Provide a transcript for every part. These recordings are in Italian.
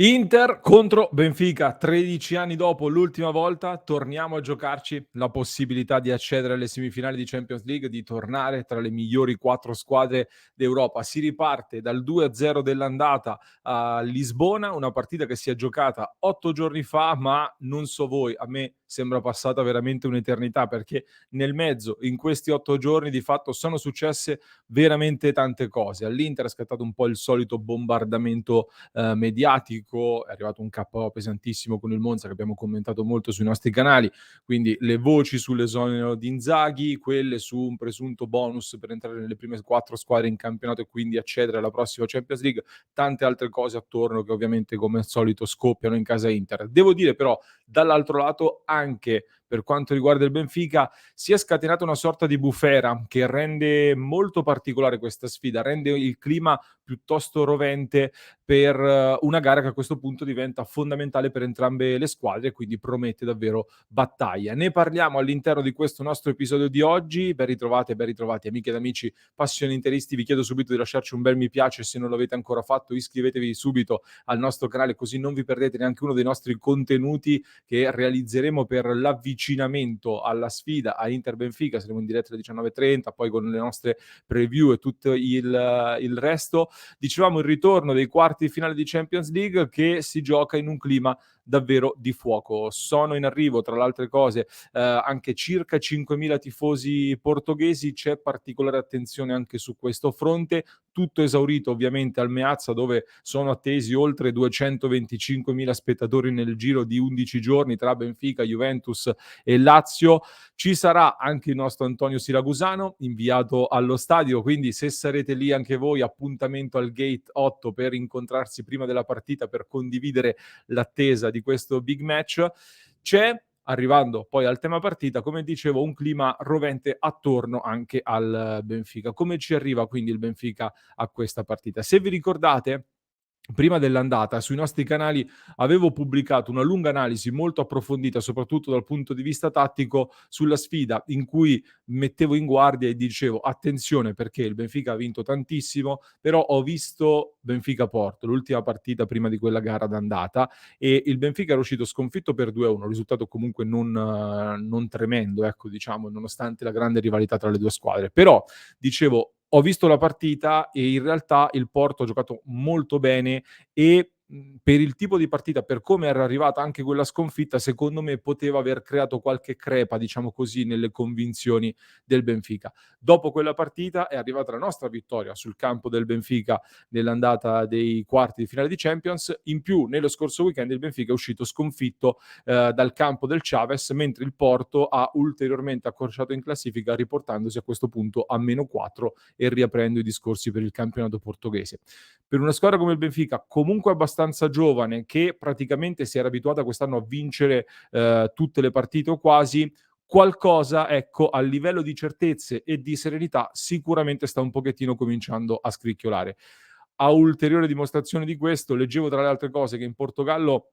Inter contro Benfica, 13 anni dopo l'ultima volta, torniamo a giocarci la possibilità di accedere alle semifinali di Champions League, di tornare tra le migliori 4 squadre d'Europa. Si riparte dal 2-0 dell'andata a Lisbona, una partita che si è giocata 8 giorni fa, ma non so voi, a me sembra passata veramente un'eternità, perché nel mezzo, in questi 8 giorni, di fatto sono successe veramente tante cose. All'Inter è scattato un po' il solito bombardamento mediatico, è arrivato un KO pesantissimo con il Monza che abbiamo commentato molto sui nostri canali, quindi le voci sull'esonero di Inzaghi, quelle su un presunto bonus per entrare nelle prime 4 squadre in campionato e quindi accedere alla prossima Champions League, tante altre cose attorno che ovviamente come al solito scoppiano in casa Inter. Devo dire però dall'altro lato anche per quanto riguarda il Benfica si è scatenata una sorta di bufera che rende molto particolare questa sfida, rende il clima piuttosto rovente per una gara che a questo punto diventa fondamentale per entrambe le squadre e quindi promette davvero battaglia. Ne parliamo all'interno di questo nostro episodio di oggi. Ben ritrovati amiche ed amici passioni interisti. Vi chiedo subito di lasciarci un bel mi piace se non l'avete ancora fatto, iscrivetevi subito al nostro canale così non vi perdete neanche uno dei nostri contenuti che realizzeremo per l'avvicinamento alla sfida a Inter Benfica. Saremo in diretta alle 19:30, poi con le nostre preview e tutto il resto. Dicevamo il ritorno dei quarti di finale di Champions League che si gioca in un clima davvero di fuoco. Sono in arrivo, tra le altre cose, anche circa 5.000 tifosi portoghesi, c'è particolare attenzione anche su questo fronte, tutto esaurito ovviamente al Meazza dove sono attesi oltre 225.000 spettatori nel giro di 11 giorni tra Benfica, Juventus e Lazio. Ci sarà anche il nostro Antonio Siracusano inviato allo stadio, quindi se sarete lì anche voi, appuntamento al Gate 8 per incontrarsi prima della partita per condividere l'attesa di questo big match. C'è, arrivando poi al tema partita, come dicevo, un clima rovente attorno anche al Benfica. Come ci arriva quindi il Benfica a questa partita? Se vi ricordate, prima dell'andata sui nostri canali avevo pubblicato una lunga analisi molto approfondita, soprattutto dal punto di vista tattico, sulla sfida in cui mettevo in guardia e dicevo attenzione perché il Benfica ha vinto tantissimo, però ho visto Benfica-Porto, l'ultima partita prima di quella gara d'andata e il Benfica era uscito sconfitto per 2-1, un risultato comunque non tremendo, ecco, diciamo, nonostante la grande rivalità tra le due squadre. Però dicevo, ho visto la partita e in realtà il Porto ha giocato molto bene e per il tipo di partita, per come era arrivata anche quella sconfitta, secondo me poteva aver creato qualche crepa, diciamo così, nelle convinzioni del Benfica. Dopo quella partita è arrivata la nostra vittoria sul campo del Benfica nell'andata dei quarti di finale di Champions. In più, nello scorso weekend il Benfica è uscito sconfitto dal campo del Chaves, mentre il Porto ha ulteriormente accorciato in classifica, riportandosi a questo punto a -4 e riaprendo i discorsi per il campionato portoghese. Per una squadra come il Benfica, comunque abbastanza giovane, che praticamente si era abituata quest'anno a vincere tutte le partite o quasi, qualcosa, ecco, a livello di certezze e di serenità sicuramente sta un pochettino cominciando a scricchiolare. A ulteriore dimostrazione di questo, leggevo tra le altre cose che in Portogallo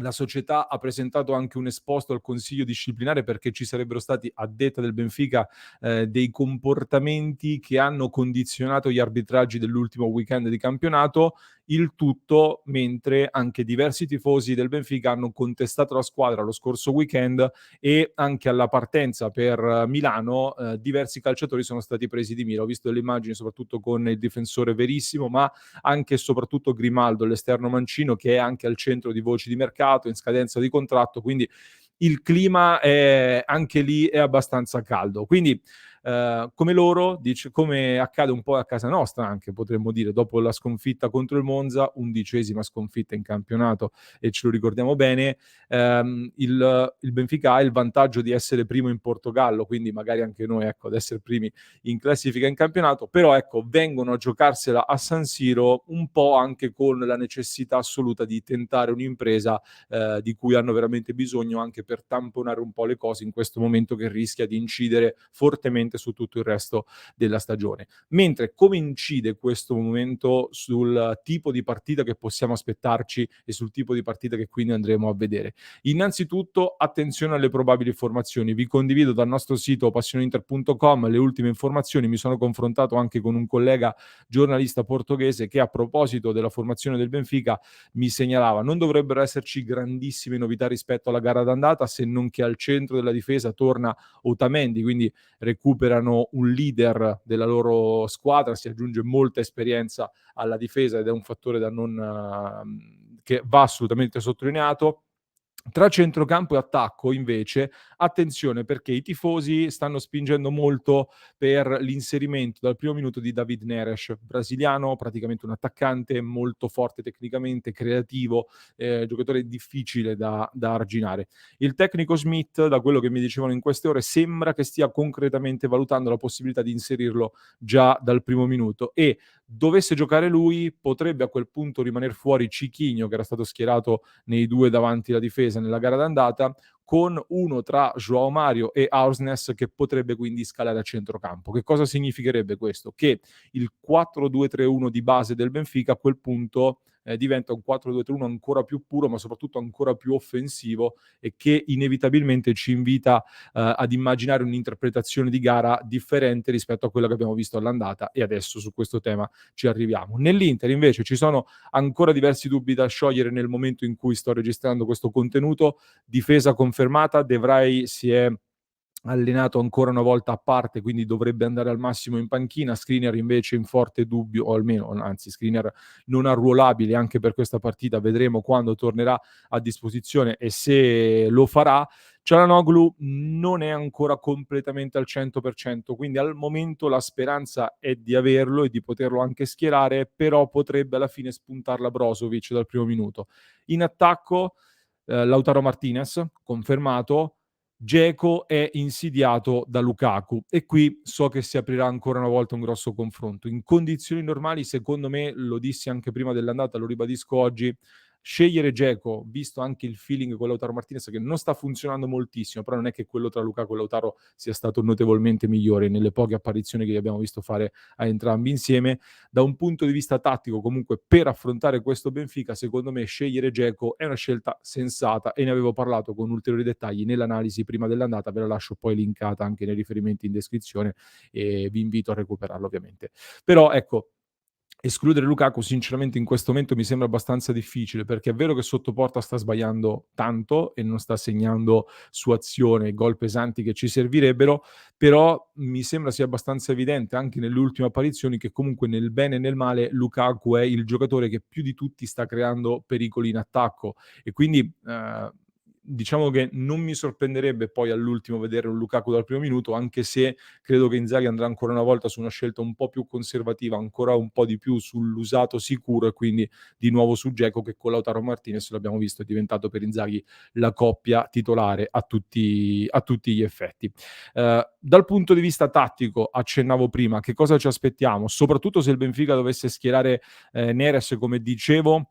la società ha presentato anche un esposto al consiglio disciplinare perché ci sarebbero stati, a detta del Benfica, dei comportamenti che hanno condizionato gli arbitraggi dell'ultimo weekend di campionato, il tutto mentre anche diversi tifosi del Benfica hanno contestato la squadra lo scorso weekend e anche alla partenza per Milano diversi calciatori sono stati presi di mira. Ho visto delle immagini soprattutto con il difensore Verissimo, ma anche e soprattutto Grimaldo, l'esterno mancino, che è anche al centro di voci di mercato, in scadenza di contratto, quindi il clima è, anche lì è abbastanza caldo. Quindi come loro, come accade un po' a casa nostra anche, potremmo dire, dopo la sconfitta contro il Monza, 11ª sconfitta in campionato e ce lo ricordiamo bene, il Benfica ha il vantaggio di essere primo in Portogallo, quindi magari anche noi, ecco, ad essere primi in classifica in campionato, però ecco, vengono a giocarsela a San Siro un po' anche con la necessità assoluta di tentare un'impresa di cui hanno veramente bisogno anche per tamponare un po' le cose in questo momento che rischia di incidere fortemente anche su tutto il resto della stagione. Mentre come incide questo momento sul tipo di partita che possiamo aspettarci e sul tipo di partita che quindi andremo a vedere? Innanzitutto attenzione alle probabili formazioni. Vi condivido dal nostro sito passioninter.com le ultime informazioni. Mi sono confrontato anche con un collega giornalista portoghese che a proposito della formazione del Benfica mi segnalava: non dovrebbero esserci grandissime novità rispetto alla gara d'andata, se non che al centro della difesa torna Otamendi, quindi recuperano un leader della loro squadra, si aggiunge molta esperienza alla difesa ed è un fattore da non che va assolutamente sottolineato. Tra centrocampo e attacco invece, attenzione perché i tifosi stanno spingendo molto per l'inserimento dal primo minuto di David Neres, brasiliano, praticamente un attaccante molto forte tecnicamente, creativo, giocatore difficile da arginare. Il tecnico Smith, da quello che mi dicevano in queste ore, sembra che stia concretamente valutando la possibilità di inserirlo già dal primo minuto e dovesse giocare lui, potrebbe a quel punto rimaner fuori Chiquinho, che era stato schierato nei due davanti alla difesa nella gara d'andata, con uno tra João Mario e Ausnes che potrebbe quindi scalare a centrocampo. Che cosa significherebbe questo? Che il 4-2-3-1 di base del Benfica a quel punto diventa un 4-2-3-1 ancora più puro, ma soprattutto ancora più offensivo e che inevitabilmente ci invita ad immaginare un'interpretazione di gara differente rispetto a quella che abbiamo visto all'andata e adesso su questo tema ci arriviamo. Nell'Inter invece ci sono ancora diversi dubbi da sciogliere nel momento in cui sto registrando questo contenuto. Difesa confermata, De Vrij si è allenato ancora una volta a parte, quindi dovrebbe andare al massimo in panchina. Skriniar invece in forte dubbio, o almeno, anzi, Skriniar non arruolabile anche per questa partita. Vedremo quando tornerà a disposizione e se lo farà. Çalhanoğlu non è ancora completamente al 100%, quindi al momento la speranza è di averlo e di poterlo anche schierare, però potrebbe alla fine spuntarla Brozovic dal primo minuto. In attacco Lautaro Martinez, confermato. Dzeko è insidiato da Lukaku e qui so che si aprirà ancora una volta un grosso confronto. In condizioni normali, secondo me, lo dissi anche prima dell'andata, lo ribadisco oggi, scegliere Dzeko, visto anche il feeling con Lautaro Martinez che non sta funzionando moltissimo, però non è che quello tra Lukaku e Lautaro sia stato notevolmente migliore nelle poche apparizioni che gli abbiamo visto fare a entrambi insieme. Da un punto di vista tattico, comunque, per affrontare questo Benfica, secondo me scegliere Dzeko è una scelta sensata e ne avevo parlato con ulteriori dettagli nell'analisi prima dell'andata, ve la lascio poi linkata anche nei riferimenti in descrizione e vi invito a recuperarlo ovviamente. Però ecco, escludere Lukaku sinceramente in questo momento mi sembra abbastanza difficile, perché è vero che sotto porta sta sbagliando tanto e non sta segnando su azione gol pesanti che ci servirebbero, però mi sembra sia abbastanza evidente anche nelle ultime apparizioni che comunque nel bene e nel male Lukaku è il giocatore che più di tutti sta creando pericoli in attacco e quindi diciamo che non mi sorprenderebbe poi all'ultimo vedere un Lukaku dal primo minuto, anche se credo che Inzaghi andrà ancora una volta su una scelta un po' più conservativa, ancora un po' di più sull'usato sicuro e quindi di nuovo su Dzeko che con Lautaro Martinez l'abbiamo visto è diventato per Inzaghi la coppia titolare a tutti gli effetti. Dal punto di vista tattico, accennavo prima, che cosa ci aspettiamo? Soprattutto se il Benfica dovesse schierare Neres come dicevo,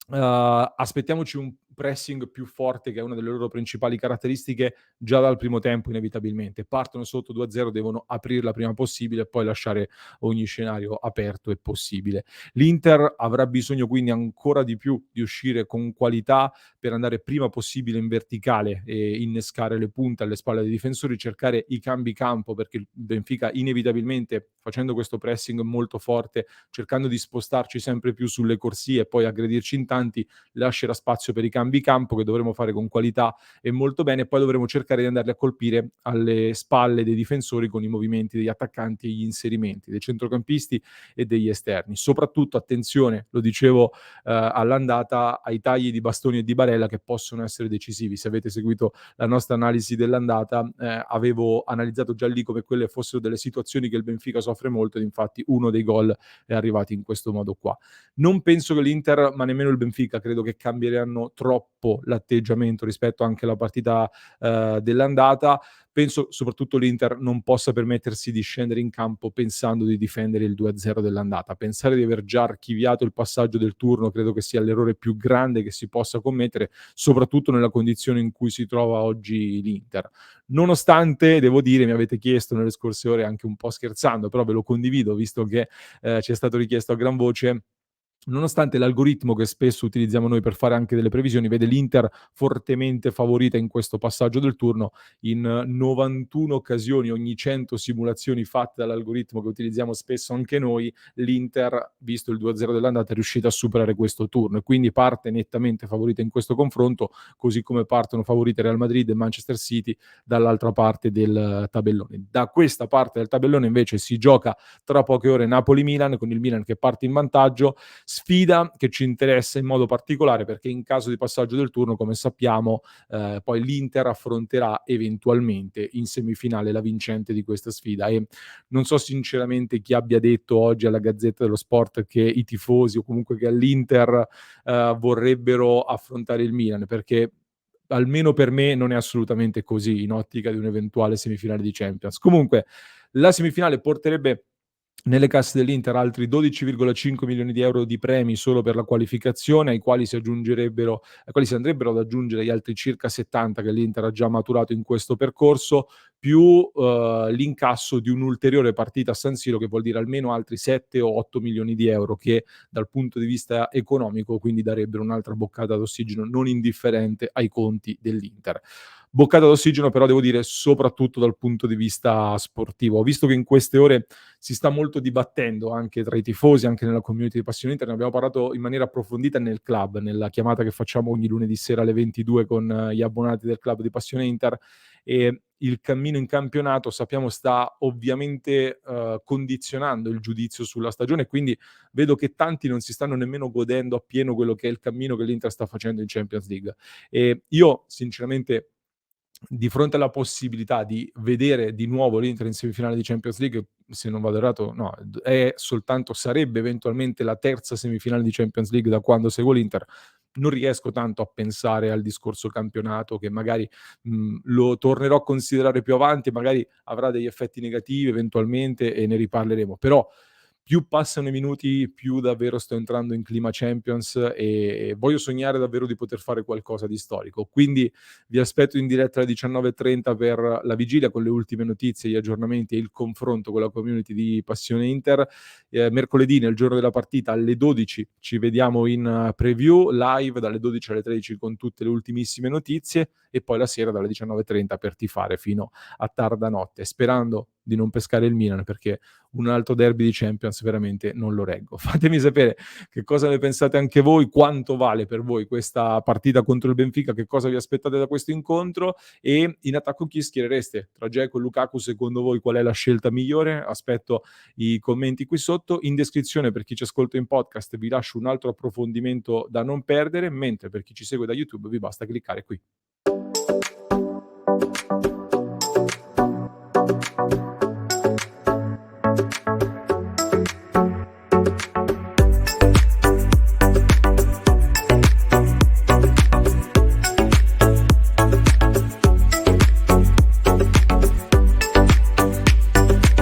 aspettiamoci un pressing più forte, che è una delle loro principali caratteristiche, già dal primo tempo inevitabilmente. Partono sotto 2-0, devono aprirla prima possibile e poi lasciare ogni scenario aperto e possibile. L'Inter avrà bisogno quindi ancora di più di uscire con qualità per andare prima possibile in verticale e innescare le punte alle spalle dei difensori, cercare i cambi campo, perché il Benfica inevitabilmente, facendo questo pressing molto forte, cercando di spostarci sempre più sulle corsie e poi aggredirci in tanti, lascerà spazio per i cambi campo che dovremo fare con qualità e molto bene, e poi dovremo cercare di andarli a colpire alle spalle dei difensori con i movimenti degli attaccanti e gli inserimenti dei centrocampisti e degli esterni. Soprattutto attenzione, lo dicevo all'andata, ai tagli di Bastoni e di Barella che possono essere decisivi. Se avete seguito la nostra analisi dell'andata, avevo analizzato già lì come quelle fossero delle situazioni che il Benfica soffre molto ed infatti uno dei gol è arrivato in questo modo qua. Non penso che l'Inter, ma nemmeno il Benfica, credo che cambieranno troppo troppo l'atteggiamento rispetto anche alla partita dell'andata. Penso soprattutto l'Inter non possa permettersi di scendere in campo pensando di difendere il 2-0 dell'andata. Pensare di aver già archiviato il passaggio del turno credo che sia l'errore più grande che si possa commettere, soprattutto nella condizione in cui si trova oggi l'Inter. Nonostante, devo dire, mi avete chiesto nelle scorse ore, anche un po' scherzando, però ve lo condivido visto che ci è stato richiesto a gran voce. Nonostante l'algoritmo che spesso utilizziamo noi per fare anche delle previsioni vede l'Inter fortemente favorita in questo passaggio del turno, in 91 occasioni ogni 100 simulazioni fatte dall'algoritmo che utilizziamo spesso anche noi, l'Inter, visto il 2-0 dell'andata, è riuscita a superare questo turno e quindi parte nettamente favorita in questo confronto, così come partono favorite Real Madrid e Manchester City dall'altra parte del tabellone. Da questa parte del tabellone invece si gioca tra poche ore Napoli-Milan, con il Milan che parte in vantaggio. Sfida che ci interessa in modo particolare perché in caso di passaggio del turno, come sappiamo, poi l'Inter affronterà eventualmente in semifinale la vincente di questa sfida e non so sinceramente chi abbia detto oggi alla Gazzetta dello Sport che i tifosi o comunque che all'Inter vorrebbero affrontare il Milan, perché almeno per me non è assolutamente così in ottica di un'eventuale semifinale di Champions. Comunque la semifinale porterebbe nelle casse dell'Inter altri 12,5 milioni di euro di premi solo per la qualificazione, ai quali si andrebbero ad aggiungere gli altri circa 70 che l'Inter ha già maturato in questo percorso, più l'incasso di un'ulteriore partita a San Siro che vuol dire almeno altri 7 o 8 milioni di euro che dal punto di vista economico quindi darebbero un'altra boccata d'ossigeno non indifferente ai conti dell'Inter. Boccata d'ossigeno però devo dire soprattutto dal punto di vista sportivo. Ho visto che in queste ore si sta molto dibattendo anche tra i tifosi, anche nella community di Passione Inter, ne abbiamo parlato in maniera approfondita nel club, nella chiamata che facciamo ogni lunedì sera alle 22 con gli abbonati del club di Passione Inter e il cammino in campionato sappiamo sta ovviamente condizionando il giudizio sulla stagione, quindi vedo che tanti non si stanno nemmeno godendo appieno quello che è il cammino che l'Inter sta facendo in Champions League. E io sinceramente di fronte alla possibilità di vedere di nuovo l'Inter in semifinale di Champions League, se non vado errato, no, sarebbe eventualmente la terza semifinale di Champions League da quando seguo l'Inter. Non riesco tanto a pensare al discorso campionato che magari lo tornerò a considerare più avanti, magari avrà degli effetti negativi eventualmente e ne riparleremo. Però più passano i minuti, più davvero sto entrando in clima Champions e voglio sognare davvero di poter fare qualcosa di storico. Quindi vi aspetto in diretta alle 19:30 per la vigilia con le ultime notizie, gli aggiornamenti e il confronto con la community di Passione Inter. Mercoledì, nel giorno della partita, alle 12 ci vediamo in preview live dalle 12 alle 13 con tutte le ultimissime notizie e poi la sera dalle 19:30 per tifare fino a tarda notte, sperando di non pescare il Milan perché un altro derby di Champions veramente non lo reggo. Fatemi sapere che cosa ne pensate anche voi, quanto vale per voi questa partita contro il Benfica, che cosa vi aspettate da questo incontro e in attacco chi schierereste? Tra Dzeko e Lukaku secondo voi qual è la scelta migliore? Aspetto i commenti qui sotto. In descrizione per chi ci ascolta in podcast vi lascio un altro approfondimento da non perdere, mentre per chi ci segue da YouTube vi basta cliccare qui.